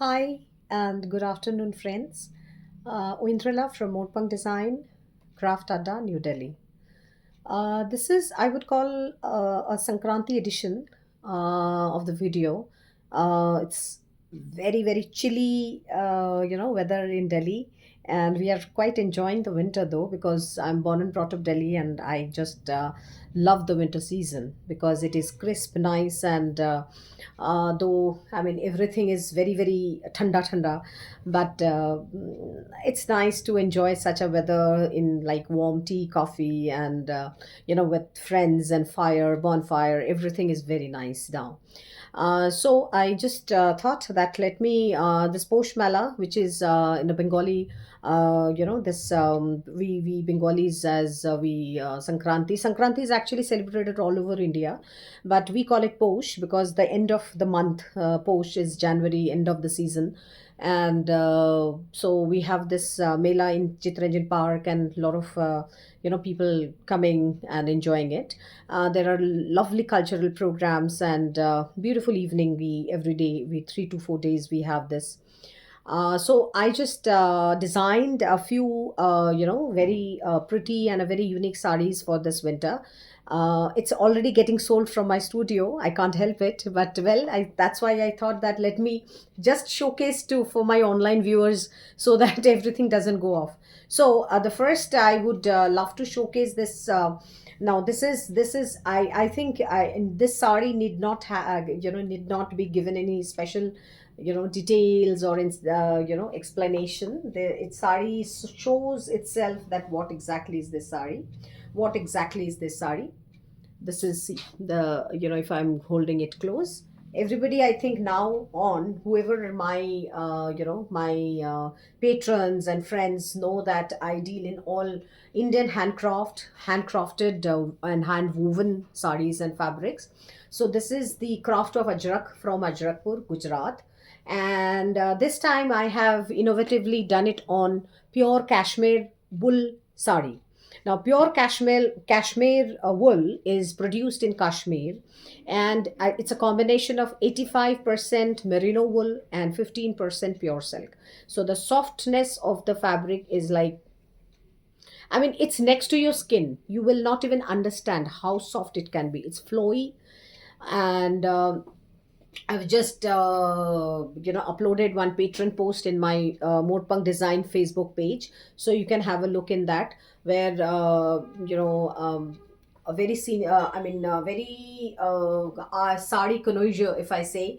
Hi and good afternoon, friends. Oindrala from Modpunk Design, Craft Adda, New Delhi. This is, I would call, a Sankranti edition of the video. It's very chilly, weather in Delhi, and we are quite enjoying the winter though because I'm born and brought up Delhi, and I just love the winter season because it is crisp, nice, and though I mean everything is very thanda, but it's nice to enjoy such a weather in like warm tea, coffee, and with friends and fire, bonfire. Everything is very nice now. So I just thought that let me this Posh Mela, which is in a Bengali, this we Bengalis as we Sankranti. Sankranti is actually celebrated all over India, but we call it Posh because the end of the month, Posh is January, end of the season. And so we have this Mela in Chitranjan Park, and a lot of people coming and enjoying it. There are lovely cultural programs and beautiful evening. We every day, we 3 to 4 days we have this. So I just designed a few, very pretty and a very unique sarees for this winter. It's already getting sold from my studio. I can't help it, but well, that's why I thought that let me just showcase to for my online viewers so that everything doesn't go off. So the first I would love to showcase this. Now this is I think this sari need not need not be given any special details or explanation. Its sari shows itself that what exactly is this sari, what exactly is this sari. This is the if I'm holding it close, everybody I think now on whoever my my patrons and friends know that I deal in all Indian handcrafted and hand woven saris and fabrics. So this is the craft of Ajrak from Ajrakpur, Gujarat. And this time I have innovatively done it on pure cashmere wool sari. Now, pure cashmere wool is produced in Kashmir, and it's a combination of 85% merino wool and 15% pure silk. So the softness of the fabric is like, I mean, it's next to your skin. You will not even understand how soft it can be. It's flowy, and I've just uploaded one patron post in my Modpunk Design Facebook page, so you can have a look in that where a very senior, very sari Kanoija, if I say.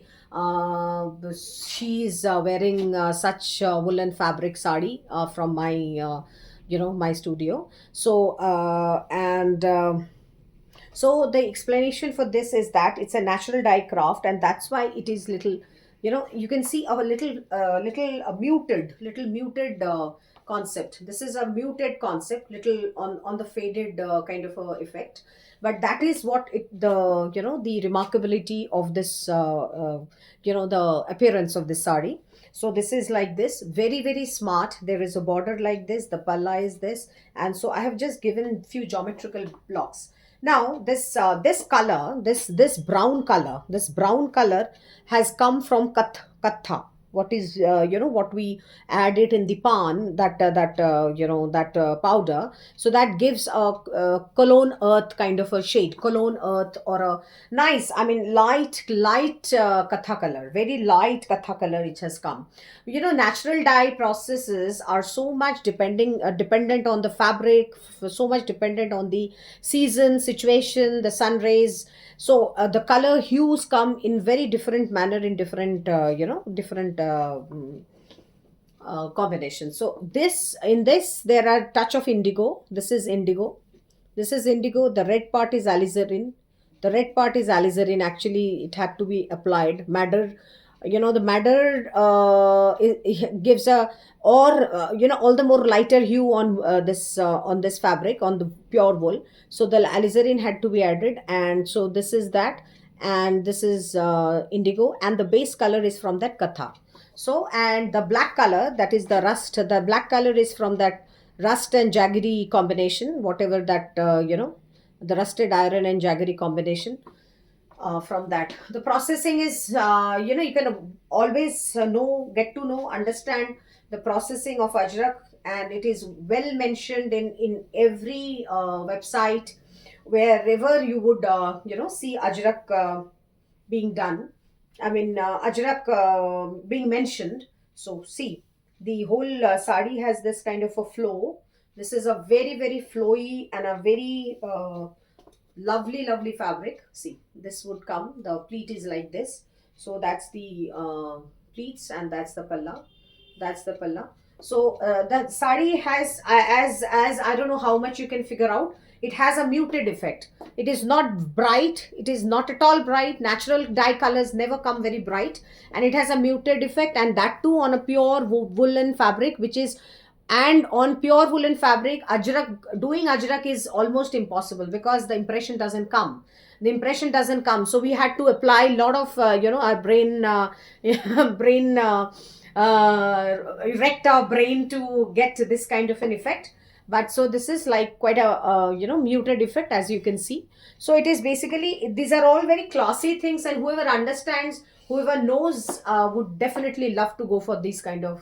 She's wearing such woolen fabric sari from my my studio. So and so the explanation for this is that it's a natural die craft, and that's why it is little, you can see a little muted concept. This is a muted concept, little on the faded kind of effect. But that is what the remarkability of this the appearance of this sari. So this is like this, very smart. There is a border like this, the palla is this, and so I have just given few geometrical blocks. Now this color, this brown color has come from katha. What is what we add it in the pan, that powder. So that gives a cologne earth kind of a shade, cologne earth, or a nice, I mean light katha color, very light katha color it has come. Natural dye processes are so much dependent on the fabric, so much dependent on the season, situation, the sun rays. So the color hues come in very different manner in different different combinations. So this there are touch of indigo. This is indigo. This is indigo. The red part is alizarin. The red part is alizarin. Actually, it had to be applied. Madder, the madder it gives a, or all the more lighter hue on this fabric, on the pure wool. So the alizarin had to be added, and so this is that, and this is indigo, and the base color is from that katha. So, and the black color, that is the rust, the black color is from that rust and jaggery combination, whatever that the rusted iron and jaggery combination. from that. The processing is, you can always get to know, understand the processing of Ajrak, and it is well mentioned in every website wherever you would, see Ajrak being done. I mean, Ajrak being mentioned. So, see, the whole sari has this kind of a flow. This is a very, very flowy and a very lovely, lovely fabric. See, this would come, the pleat is like this. So, that's the pleats, and that's the palla. That's the palla. So the sari has, as I don't know how much you can figure out, it has a muted effect. It is not bright, it is not at all bright. Natural dye colors never come very bright, and it has a muted effect, and that too on a pure woolen fabric, which is, and on pure woolen fabric, ajrak is almost impossible, because the impression doesn't come. So we had to apply a lot of our brain, brain erect our brain to get this kind of an effect. But so this is like quite a muted effect, as you can see. So it is basically, these are all very classy things, and whoever understands, whoever knows, would definitely love to go for these kind of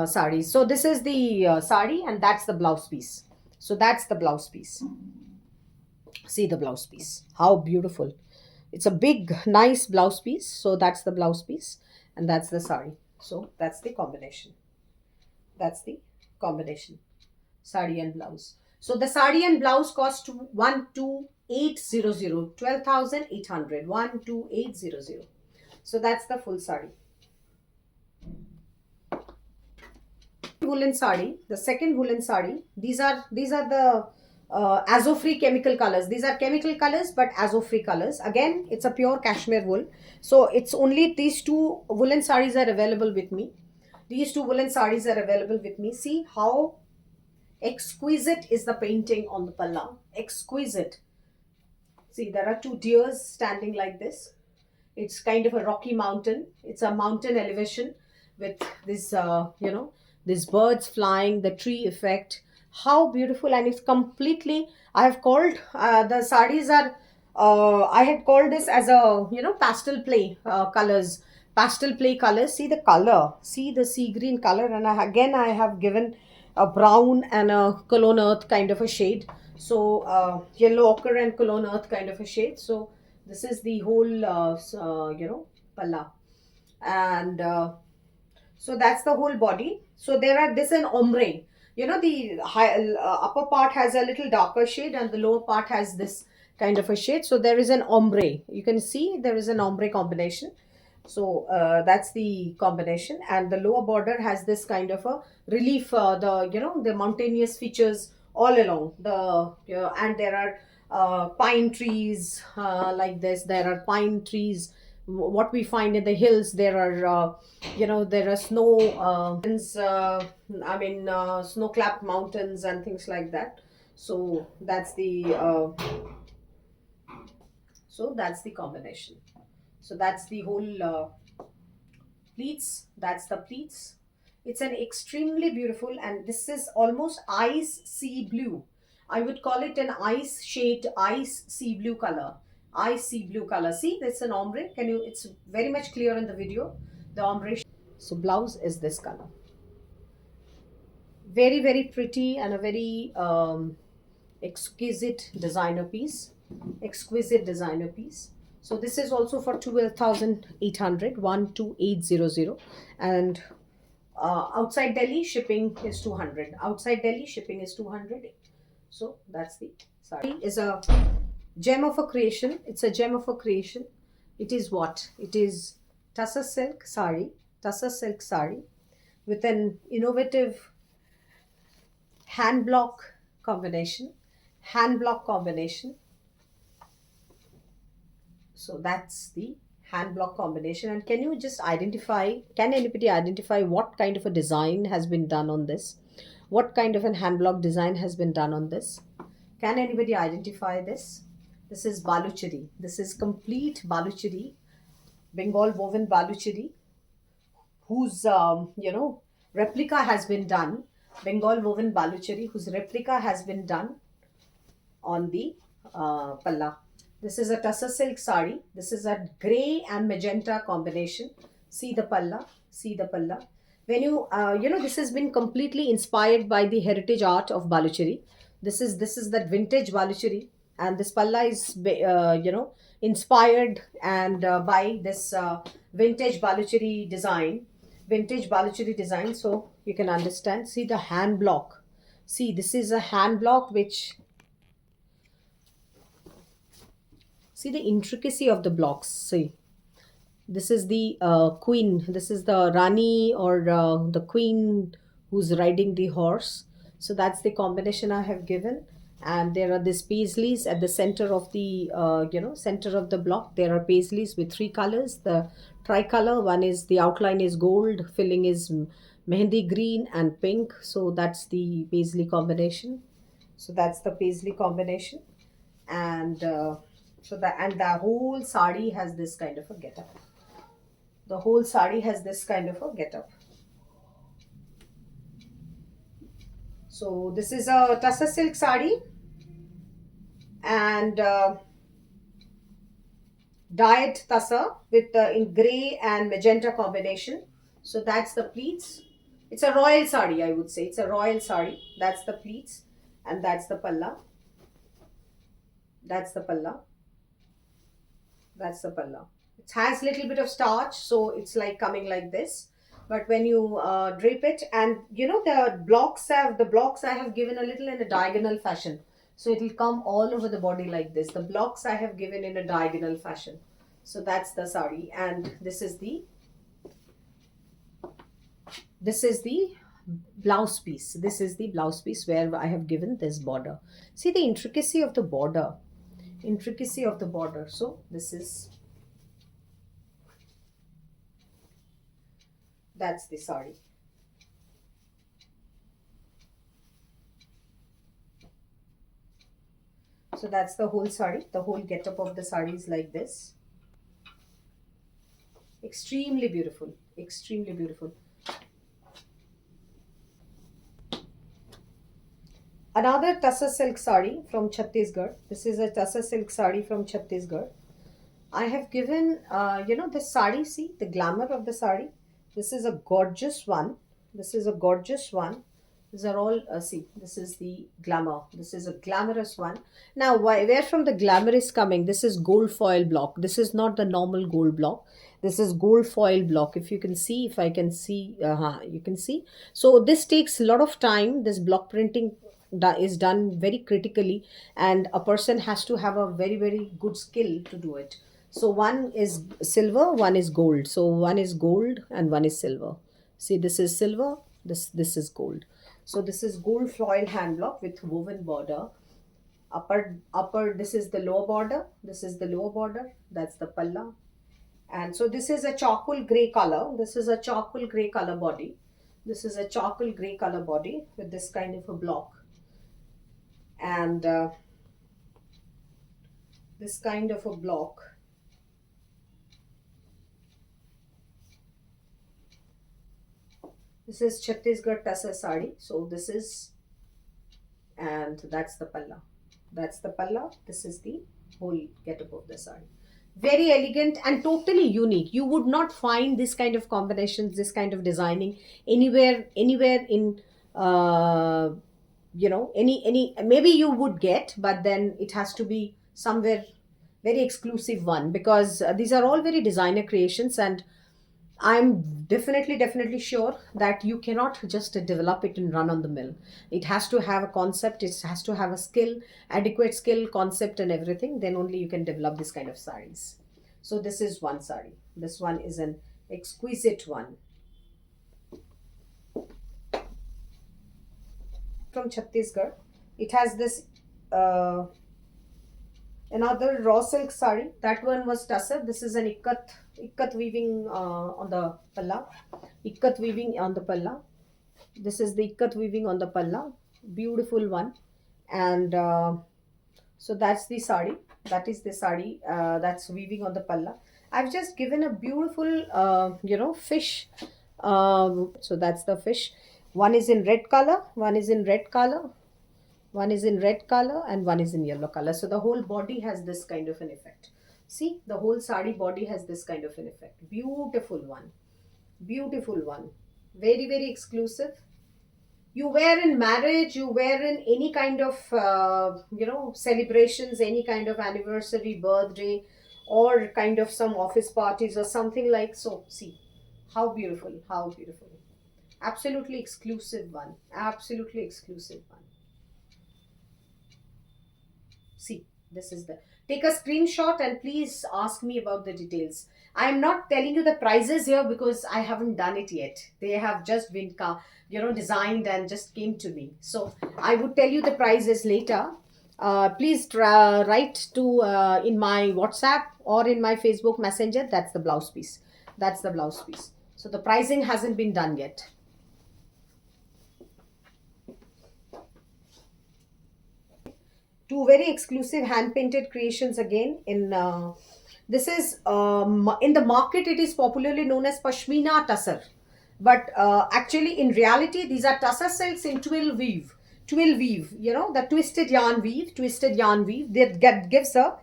saris. So this is the sari, and that's the blouse piece. So that's the blouse piece. See the blouse piece, how beautiful. It's a big nice blouse piece. So that's the blouse piece, and that's the sari. So that's the combination. That's the combination, sari and blouse. So the sari and blouse cost 12800, 12,800, 12800. So that's the full sari. Woolen sari, the second woolen sari, these are the azo free chemical colors. These are chemical colors, but azo free colors. Again, it's a pure cashmere wool. So it's only these two woolen saris are available with me. These two woolen saris are available with me. See how exquisite is the painting on the palla. Exquisite. See, there are two deers standing like this. It's kind of a rocky mountain. It's a mountain elevation with this, these birds flying, the tree effect. How beautiful! And it's completely. I have called the saris are. I had called this as a pastel play colors. Pastel play colors. See the color. See the sea green color, and again I have given a brown and a cologne earth kind of a shade. So yellow ochre and cologne earth kind of a shade. So this is the whole palla, and so that's the whole body. So there are this an ombre. The upper part has a little darker shade, and the lower part has this kind of a shade. So there is an ombre. You can see there is an ombre combination. So that's the combination, and the lower border has this kind of a relief. The mountainous features all along the, and there are pine trees like this. There are pine trees. What we find in the hills, there are there are snow snow clapped mountains and things like that. So that's the combination. So that's the whole pleats. That's the pleats. It's an extremely beautiful, and this is almost ice sea blue. I would call it an ice shade, ice sea blue color. Ice sea blue color. See, that's an ombre. Can you? It's very much clear in the video. The ombre. So blouse is this color. Very, very pretty, and a very exquisite designer piece. Exquisite designer piece. So this is also for 12,800, 12800, and outside Delhi shipping is 200. Outside Delhi shipping is 200. So that's the sari. Is a gem of a creation. It's a gem of a creation. It is what? It is tussar silk sari. Tussar silk sari with an innovative hand block combination. Hand block combination. So that's the hand block combination. And can you just identify, can anybody identify what kind of a design has been done on this? What kind of an hand block design has been done on this? Can anybody identify this? This is baluchari. This is complete baluchari, Bengal woven baluchari, whose replica has been done. Bengal woven baluchari, whose replica has been done on the palla. This is a tussar silk sari. This is a gray and magenta combination. See the palla. See the palla. When this has been completely inspired by the heritage art of Baluchari. This is that vintage Baluchari, and this palla is inspired and by this vintage Baluchari design. Vintage Baluchari design. So you can understand. See the hand block. See, this is a hand block which, see the intricacy of the blocks. See, this is the queen. This is the Rani, or the queen who's riding the horse. So that's the combination I have given. And there are these paisleys at the center of the center of the block. There are paisleys with three colors. The tricolor one is, the outline is gold, filling is mehendi green and pink. So that's the paisley combination. So that's the paisley combination. And the whole sari has this kind of a getup. The whole sari has this kind of a getup. So this is a tussar silk sari, and dyed tussar with in gray and magenta combination. So that's the pleats. It's a royal sari, I would say. It's a royal sari. That's the pleats, and that's the palla. That's the palla. That's the palla. It has little bit of starch, so it's like coming like this. But when you drape it, and the blocks I have given a little in a diagonal fashion, so it will come all over the body like this. The blocks I have given in a diagonal fashion. So that's the sari, and this is the blouse piece. This is the blouse piece where I have given this border. See the intricacy of the border. Intricacy of the border. So this is, that's the sari. So that's the whole sari. The whole getup of the sari is like this. Extremely beautiful. Extremely beautiful. Another tussar silk sari from Chhattisgarh. This is a tussar silk sari from Chhattisgarh. I have given, the sari, see the glamour of the sari. This is a gorgeous one. This is a gorgeous one. These are all, see, this is the glamour. This is a glamorous one. Now, where from the glamour is coming? This is gold foil block. This is not the normal gold block. This is gold foil block. If you can see, if I can see, you can see. So this takes a lot of time. This block printing is done very critically, and a person has to have a very, very good skill to do it. So one is silver, one is gold. So one is gold and one is silver. See, this is silver, this is gold. So this is gold foil hand block with woven border. Upper, this is the lower border. This is the lower border. That's the palla. And so this is a charcoal gray color. This is a charcoal gray color body. This is a charcoal gray color body with this kind of a block. And this kind of a block. This is Chhattisgarh tussar sari. So this is, and that's the palla. That's the palla. This is the whole getup of the sari. Very elegant and totally unique. You would not find this kind of combinations, this kind of designing anywhere in any, maybe you would get, but then it has to be somewhere very exclusive one, because these are all very designer creations, and I'm definitely sure that you cannot just develop it and run on the mill. It has to have a concept, it has to have a skill, adequate skill, concept, and everything. Then only you can develop this kind of saris. So, this is one sari. This one is an exquisite one from Chhattisgarh. It has this another raw silk sari. That one was tussar. This is an ikat weaving on the palla. Ikat weaving on the palla. This is the ikat weaving on the palla. Beautiful one. And so that's the sari. That is the sari that's weaving on the palla. I've just given a beautiful, fish. So that's the fish. One is in red color. One is in red color. One is in red color and one is in yellow color. So the whole body has this kind of an effect. See, the whole sari body has this kind of an effect. Beautiful one. Beautiful one. Very, very exclusive. You wear in marriage, you wear in any kind of, celebrations, any kind of anniversary, birthday, or kind of some office parties or something like so. See, how beautiful, how beautiful. Absolutely exclusive one. Absolutely exclusive one. See, this is the. Take a screenshot and please ask me about the details. I am not telling you the prices here because I haven't done it yet. They have just been, designed and just came to me. So I would tell you the prices later. Please write to in my WhatsApp or in my Facebook Messenger. That's the blouse piece. That's the blouse piece. So the pricing hasn't been done yet. Two very exclusive hand painted creations again in this is in the market it is popularly known as pashmina tussar, but actually in reality these are tussar silks in twill weave, the twisted yarn weave that gives a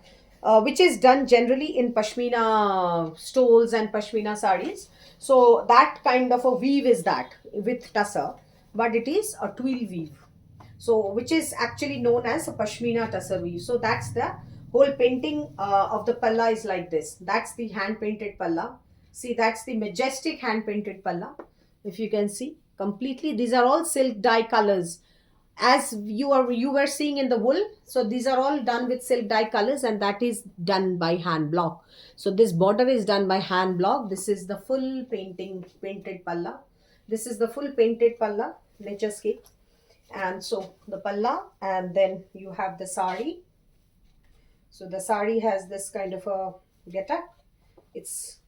which is done generally in pashmina stoles and pashmina sarees. So that kind of a weave is that with tussar, but it is a twill weave, so which is actually known as a pashmina tussar weave. So that's the whole painting of the palla is like this. That's the hand painted palla. See, that's the majestic hand painted palla. If you can see completely, these are all silk dye colors, as you were seeing in the wool. So these are all done with silk dye colors, and that is done by hand block. So this border is done by hand block. This is the full painted palla. This is the full painted palla, naturescape. And so the palla, and then you have the sari. So the sari has this kind of a getup. It's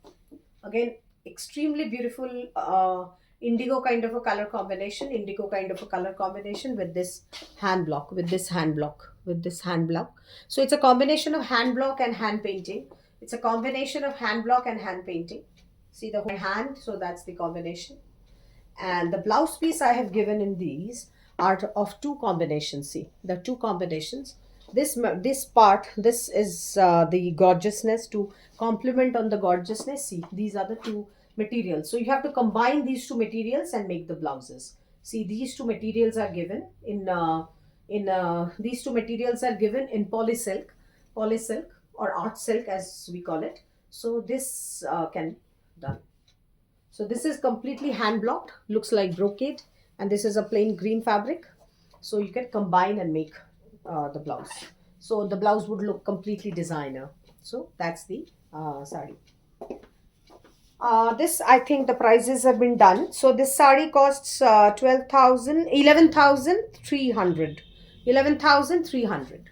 again extremely beautiful, indigo kind of a color combination, with this hand block, so it's a combination of hand block and hand painting. See the whole hand, so that's the combination. And the blouse piece I have given in these are of two combinations. See the two combinations. This part, this is the gorgeousness, to complement on the gorgeousness. See, these are the two materials, so you have to combine these two materials and make the blouses. See, these two materials are given in polysilk or art silk as we call it. So this can done. So this is completely hand blocked, looks like brocade, and this is a plain green fabric. So you can combine and make the blouse. So the blouse would look completely designer. So that's the sari. This, I think the prices have been done. So this sari costs 12,000, 11,300, 11,300,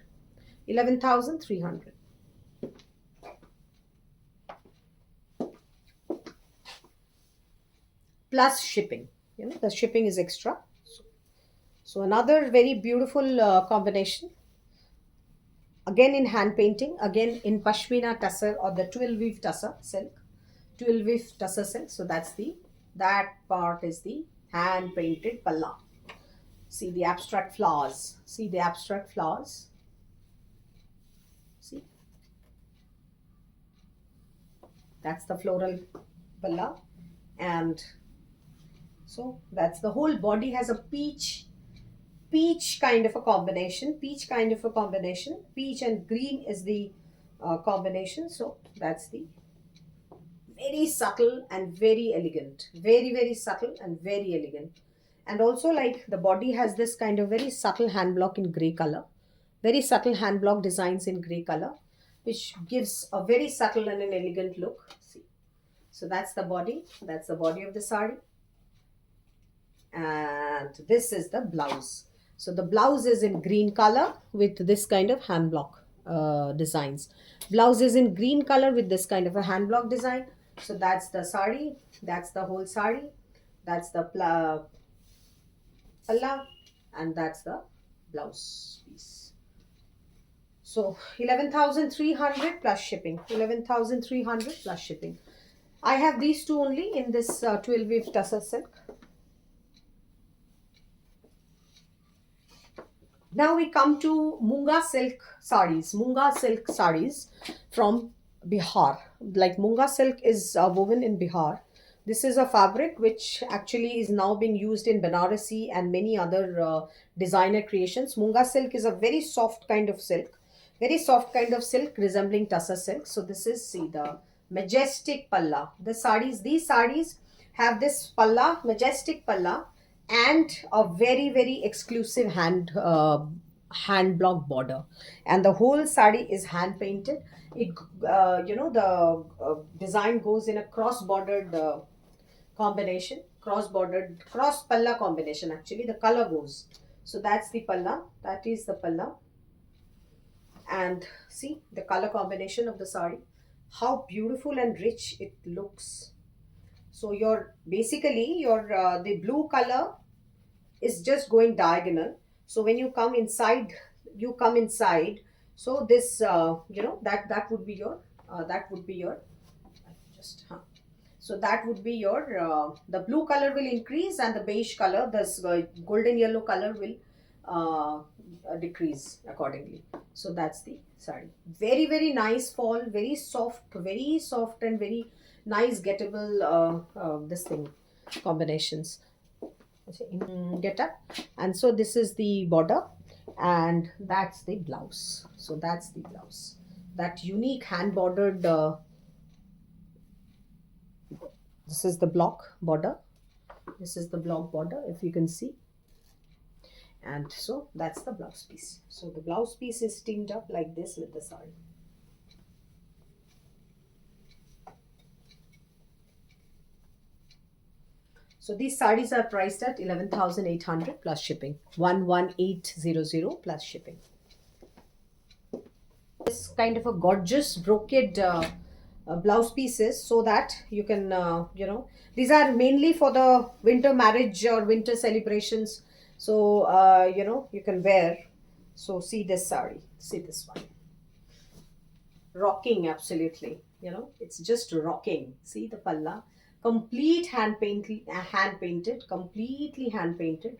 11,300 plus shipping. The shipping is extra. So another very beautiful combination, again in hand painting, again in pashmina tussar or the twill weave tussar silk. So that part is the hand painted palla. See the abstract flowers. See, that's the floral palla. And so that's the whole body has a peach kind of a combination. Peach and green is the combination. So that's the very subtle and very elegant. Very subtle and very elegant. And also, like, the body has this kind of very subtle hand block in gray color. Very subtle hand block designs in gray color, which gives a very subtle and an elegant look. See. So that's the body. That's the body of the sari. And this is the blouse. So the blouse is in green color with this kind of hand block designs. Blouse is in green color with this kind of a hand block design. So that's the sari. That's the whole sari. That's the palla, and that's the blouse piece. So 11,300 plus shipping. 11,300 plus shipping. I have these two only in this 12 weave tussar silk. Now we come to Munga silk sarees. Munga silk sarees from Bihar. Like Munga silk is woven in Bihar. This is a fabric which actually is now being used in Banarasi and many other designer creations. Munga silk is a very soft kind of silk, very soft kind of silk resembling tussar silk. So this is, see, the majestic palla. These sarees have this palla, majestic palla, and a very very exclusive hand block border, and the whole sari is hand painted. It the design goes in a cross bordered combination, cross bordered, cross palla combination. Actually the color goes, so that's the palla, that is the palla. And see the color combination of the sari, how beautiful and rich it looks. So your basically your the blue color is just going diagonal. So when you come inside, you come inside. So this that would be your that would be your just so that would be your the blue color will increase, and the beige color, this golden yellow color will decrease accordingly. So that's the sari. Very very nice fall, very soft and very nice gettable this thing combinations. Get up. And so this is the border, and that's the blouse. So that's the blouse, that unique hand bordered this is the block border, this is the block border, if you can see. And so that's the blouse piece. So the blouse piece is teamed up like this with the sari. So these sarees are priced at 11,800 plus shipping. 11,800 plus shipping. This kind of a gorgeous brocade blouse pieces, so that you can these are mainly for the winter marriage or winter celebrations. So you can wear. So see this saree, see this one, rocking absolutely. It's just rocking. See the palla, complete hand painted, completely hand painted.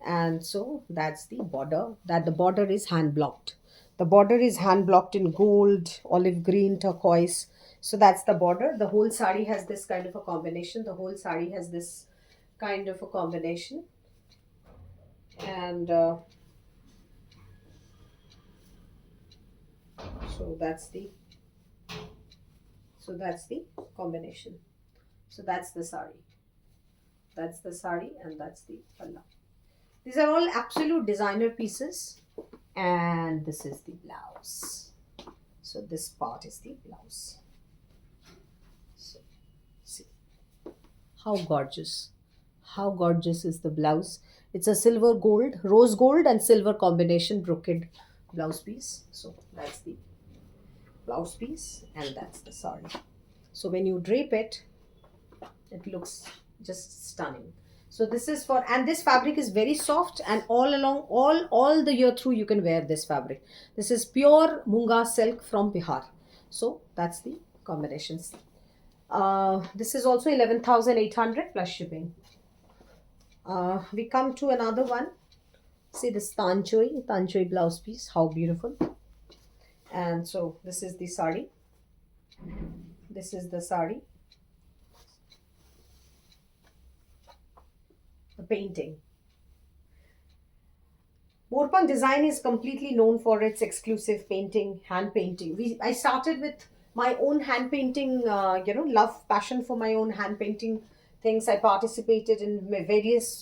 And so that's the border, that the border is hand blocked. The border is hand blocked in gold, olive green, turquoise. So that's the border. The whole sari has this kind of a combination. The whole sari has this kind of a combination. And so that's the combination. So that's the sari, and that's the palla. These are all absolute designer pieces. And this is the blouse. So this part is the blouse. So see how gorgeous, is the blouse. It's a silver gold, rose gold and silver combination brocade blouse piece. So that's the blouse piece, and that's the sari. So when you drape it, it looks just stunning. So this is for, and this fabric is very soft, and all along, all the year through you can wear this fabric. This is pure Munga silk from Bihar. So that's the combinations. This is also 11,800 plus shipping. We come to another one. See this Tanchoi blouse piece, how beautiful. And so this is the sari. This is the sari. The painting. Morpang Design is completely known for its exclusive painting, hand painting. I started with my own hand painting, love, passion for my own hand painting things. I participated in various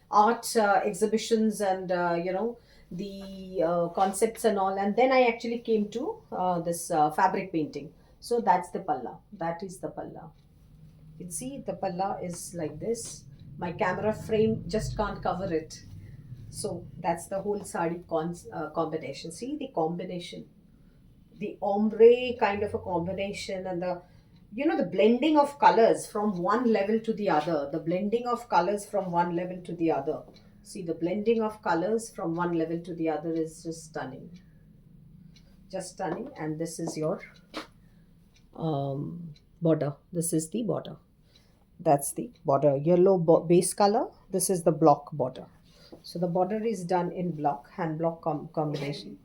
art exhibitions and, the concepts and all. And then I actually came to this fabric painting. So that's the palla. That is the palla. You can see the palla is like this. My camera frame just can't cover it. So that's the whole sari combination. See the combination, the ombre kind of a combination, and the blending of colors from one level to the other. The blending of colors from one level to the other. See the blending of colors from one level to the other is just stunning. Just stunning. And this is your border. This is the border. That's the border. Yellow base color. This is the block border. So the border is done in block, hand block combination.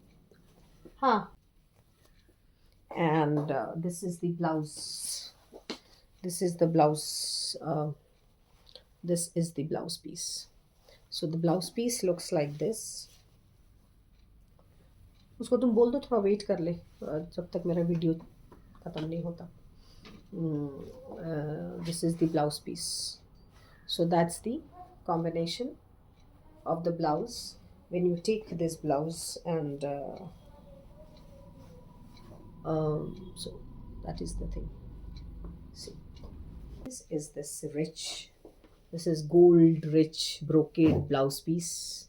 Huh. And this is the blouse. This is the blouse. This is the blouse piece. So the blouse piece looks like this. उसको तुम बोल दो थोड़ा wait कर ले जब तक मेरा वीडियो ख़त्म नहीं होता. This is the blouse piece. So that's the combination of the blouse. When you take this blouse and so that is the thing. See, this is this is gold rich brocade blouse piece,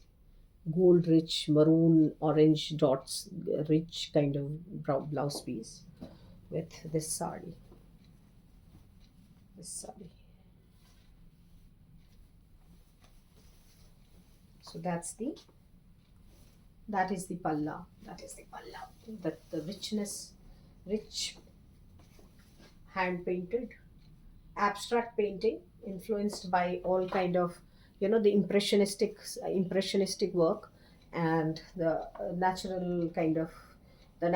gold rich maroon orange dots, rich kind of blouse piece with this sari. So that is the palla. The richness, rich hand painted abstract painting influenced by all kind of, the impressionistic work, and the natural kind of, the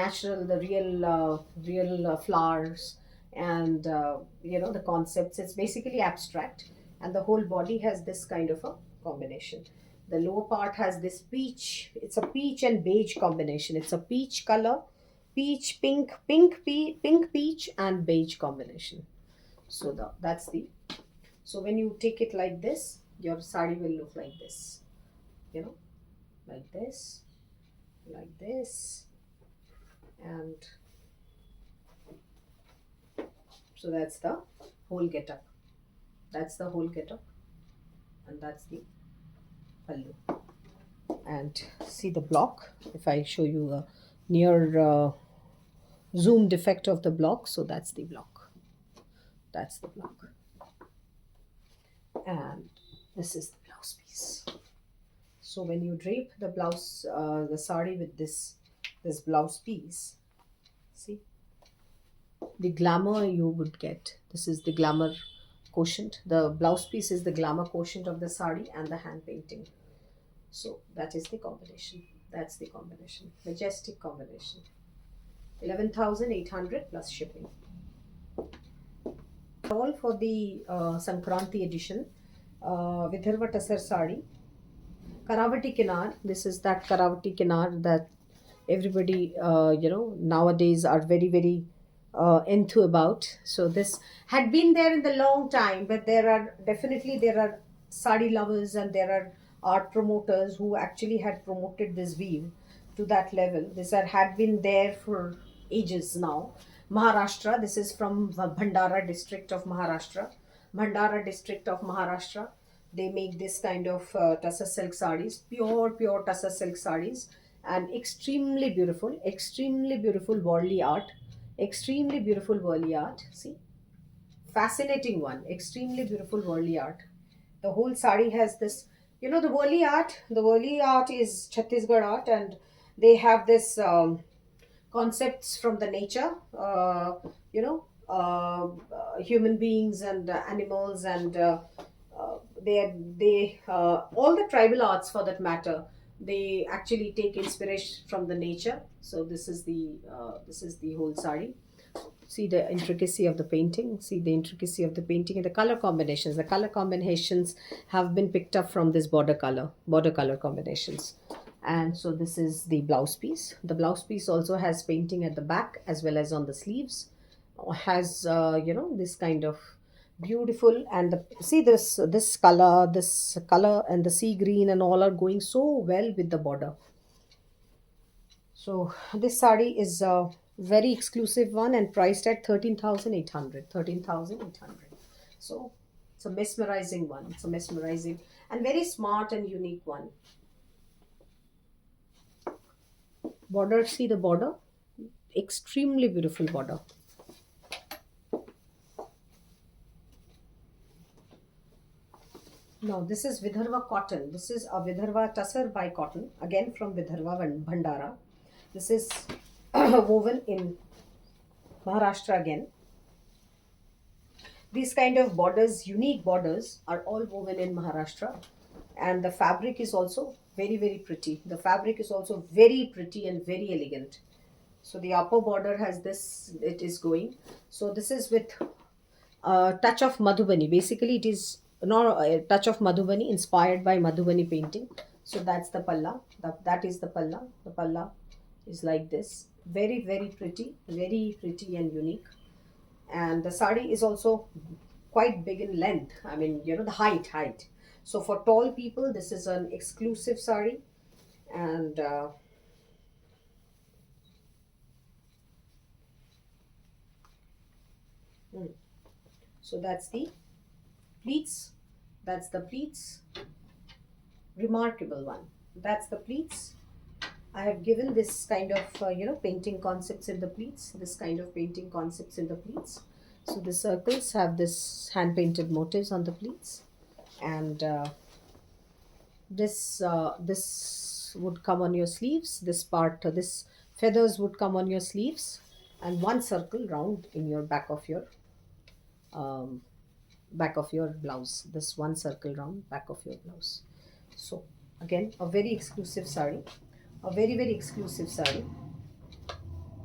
real flowers, and the concepts. It's basically abstract, and the whole body has this kind of a combination. The lower part has this peach. It's a peach and beige combination. It's a peach color, peach pink peach and beige combination. So that's the, so when you take it like this, your sari will look like this, like this, and so that's the whole getup. And that's the pallu. And see the block. If I show you a near zoomed effect of the block, so that's the block. And this is the blouse piece. So when you drape the blouse, the sari with this blouse piece, see the glamour you would get. This is the glamour quotient. The blouse piece is the glamour quotient of the sari and the hand painting. So that is the combination. That's the combination. Majestic combination. 11,800 plus shipping. All for the Sankranti edition. Vidarbha Tassar sari. Karavati Kinar. This is that Karavati Kinar that everybody nowadays are very very into about. So this had been there in the long time, but there are sari lovers and there are art promoters who actually had promoted this weave to that level. This had been there for ages now. Maharashtra, this is from Bhandara district of Maharashtra. They make this kind of tussar silk sarees, pure tussar silk sarees, and extremely beautiful Worli art. See, fascinating one. Extremely beautiful Worli art. The whole sari has this, the Worli art. The Worli art is Chhattisgarh art, and they have this concepts from the nature. Human beings and animals, and they all the tribal arts for that matter, they actually take inspiration from the nature. So this is the whole sari. See the intricacy of the painting. And the color combinations have been picked up from this border color combinations. And so this is the blouse piece. The blouse piece also has painting at the back as well as on the sleeves. Has this kind of beautiful, and see this color and the sea green and all are going so well with the border. So this sari is a very exclusive one and priced at 13,800. So it's a mesmerizing one. It's a mesmerizing and very smart and unique one. Border, see the border, extremely beautiful border. Now this is Vidarbha cotton. This is a Vidarbha tussar by cotton, again from Vidarbha and Bhandara. This is woven in Maharashtra again. These kind of borders, unique borders, are all woven in Maharashtra, and the fabric is also very very pretty. The fabric is also very pretty and very elegant. So the upper border has this, it is going. So this is with a touch of Madhubani. Basically, it is not a touch of Madhubani inspired by Madhubani painting. So that's the palla. That is the palla. The palla is like this. Very, very pretty and unique. And the sari is also quite big in length. I mean, the height. So for tall people, this is an exclusive sari. And mm, so that's the pleats. That's the pleats. Remarkable one. That's the pleats. I have given this kind of painting concepts in the pleats. This kind of painting concepts in the pleats. So the circles have this hand painted motifs on the pleats, and this would come on your sleeves. This part, this feathers would come on your sleeves, and one circle round in your um, back of your blouse. This one circle round back of your blouse. So again, a very exclusive sari, a very very exclusive sari.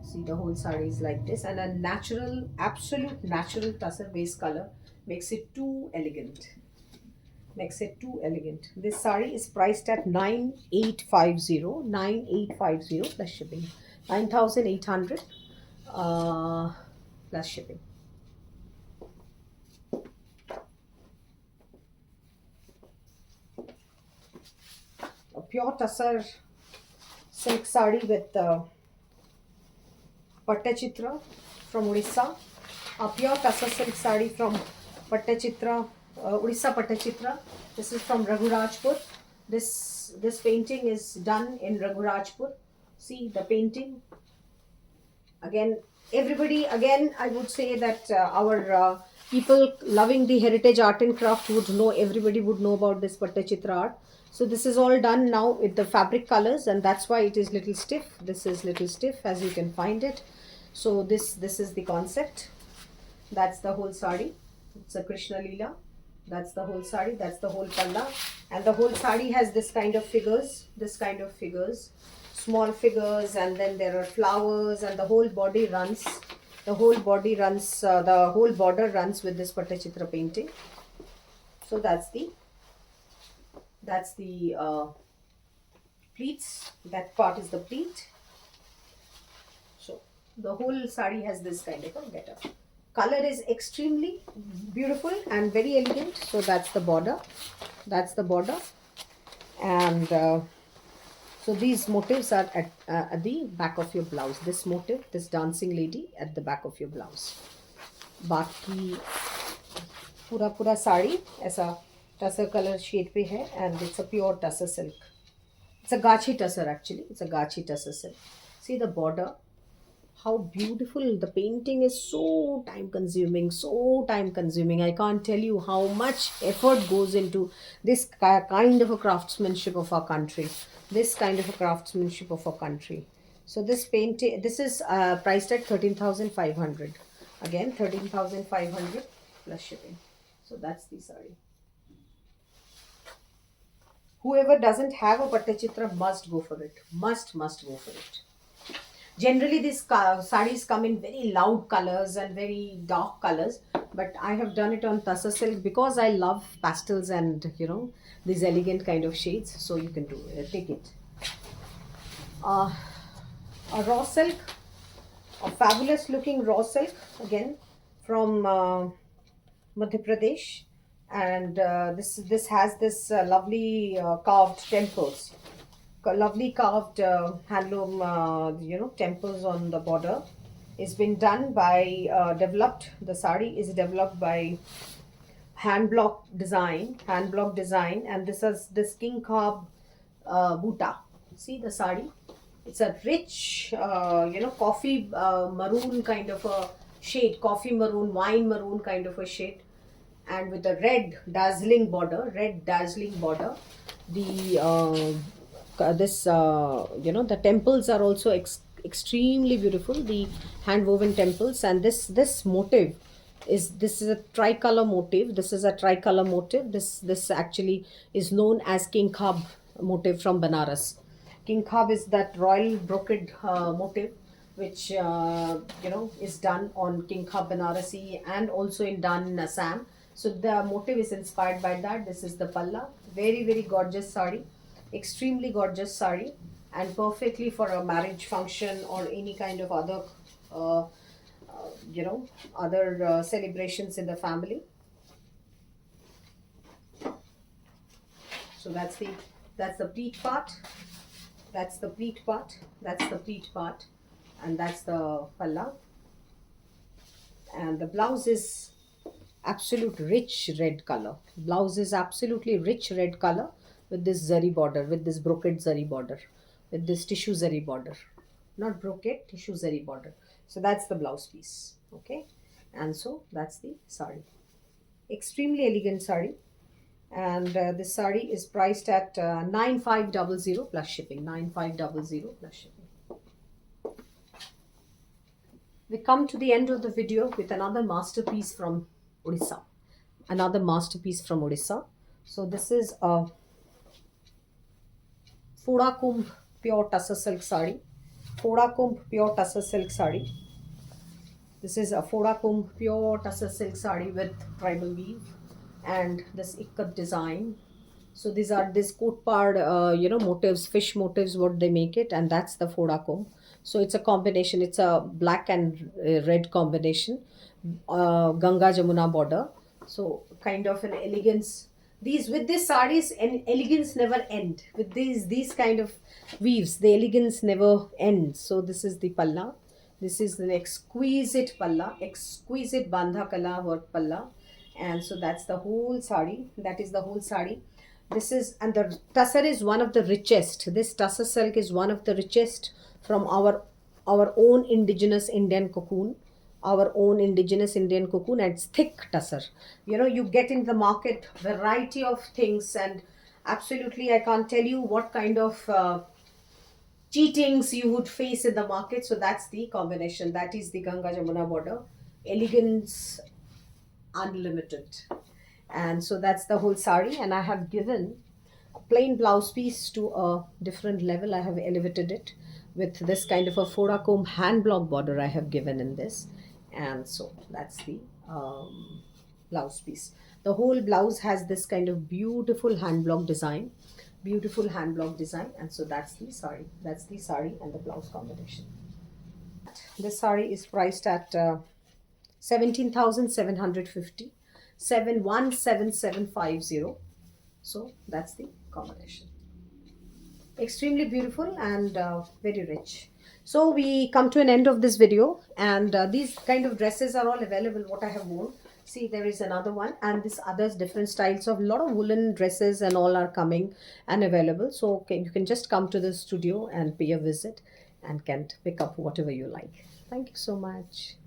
See, the whole sari is like this, and a natural, absolute natural tussar base color makes it too elegant. Makes it too elegant. This sari is priced at 9850 plus shipping. 9,800 plus shipping. A pure tussar silk sari with Pattachitra from Odisha. A pure tussar silk sari from Pattachitra, Odisha Pattachitra. This is from Raghurajpur. This painting is done in Raghurajpur. See the painting. Again, everybody, again, I would say that our people loving the heritage art and craft would know, everybody would know about this Pattachitra art. So this is all done now with the fabric colors, and that's why it is little stiff. This is little stiff, as you can find it. So this is the concept. That's the whole sari. It's a Krishna Leela. That's the whole sari. That's the whole palla. And the whole sari has this kind of figures. This kind of figures. Small figures, and then there are flowers, and the whole body runs. The whole body runs. The whole border runs with this Pattachitra painting. So that's the pleats. That part is the pleat. So the whole sari has this kind of a getup. Color is extremely beautiful and very elegant. So that's the border. That's the border. And so these motifs are at the back of your blouse. This motif, this dancing lady at the back of your blouse. बाकी पूरा पूरा साड़ी ऐसा tussar colour shade पे है, and it's a pure tussar silk. It's a gachi tussar actually. It's a gachi tussar silk. See the border, how beautiful. The painting is so time consuming, so time consuming. I can't tell you how much effort goes into this kind of a craftsmanship of our country. This kind of a craftsmanship of our country. So this painting, this is priced at 13,500. Again, 13,500 plus shipping. So that's the sari. Whoever doesn't have a Pattachitra must go for it. Must go for it. Generally, these saris come in very loud colors and very dark colors, but I have done it on tussar silk because I love pastels and these elegant kind of shades. So you can take it. A raw silk, a fabulous looking raw silk again from Madhya Pradesh, and this has this lovely carved temples, lovely carved handloom temples on the border. It's been done by developed. The sari is developed by hand block design, and this is this king carb buta. See the sari, it's a rich coffee maroon kind of a shade, coffee maroon, wine maroon kind of a shade, and with a red dazzling border. The this the temples are also extremely beautiful, the hand woven temples, and this motive this is a tricolor motif. This is a tricolor motif. This actually is known as King Khab motif from Banaras. King Khab is that royal brocade motif, which is done on King Khab Banarasi and also in done Assam. So the motif is inspired by that. This is the palla. Very very gorgeous sari, extremely gorgeous sari, and perfectly for a marriage function or any kind of other uh, other celebrations in the family. So that's the pleat part. That's the pleat part. That's the pleat part, and that's the palla. And the blouse is absolute rich red color. Blouse is absolutely rich red color with this zari border, with this brocade zari border, with this tissue zari border. Not brocade, tissue zari border. So that's the blouse piece. Okay, and so that's the sari. Extremely elegant sari, and this sari is priced at 9500 plus shipping. 9500 plus shipping. We come to the end of the video with another masterpiece from Odisha. Another masterpiece from Odisha. So this is a Foda Kumbh pure tussar silk sari. Foda Kumbh pure tussar silk sari. This is a Foda Kumbh pure tussar silk sari with tribal weave and this ikat design. So these are this kotpad, motifs, fish motifs, what they make it, and that's the Foda Kumbh. So it's a combination. It's a black and red combination, Ganga Jamuna border. So kind of an elegance. These with these sarees, and elegance never end. With these kind of weaves, the elegance never ends. So this is the palla. This is an exquisite palla, exquisite bandha kala work palla, and so that's the whole sari. That is the whole sari. This is, and the tussar is one of the richest. This tussar silk is one of the richest from our own indigenous Indian cocoon, our own indigenous Indian cocoon, and it's thick tussar. You get in the market variety of things, and absolutely I can't tell you what kind of cheatings you would face in the market. So that's the combination. That is the Ganga Jamuna border. Elegance unlimited. And so that's the whole sari. And I have given a plain blouse piece to a different level. I have elevated it with this kind of a Foda Comb hand block border I have given in this. And so that's the blouse piece. The whole blouse has this kind of beautiful hand block design, beautiful hand block design, and so that's the sari. That's the sari and the blouse combination. This sari is priced at 17,750, 717750. So that's the combination. Extremely beautiful and very rich. So we come to an end of this video, and these kind of dresses are all available what I have worn. See, there is another one, and this others different styles of lot of woolen dresses and all are coming and available. So okay, you can just come to the studio and pay a visit and can pick up whatever you like. Thank you so much.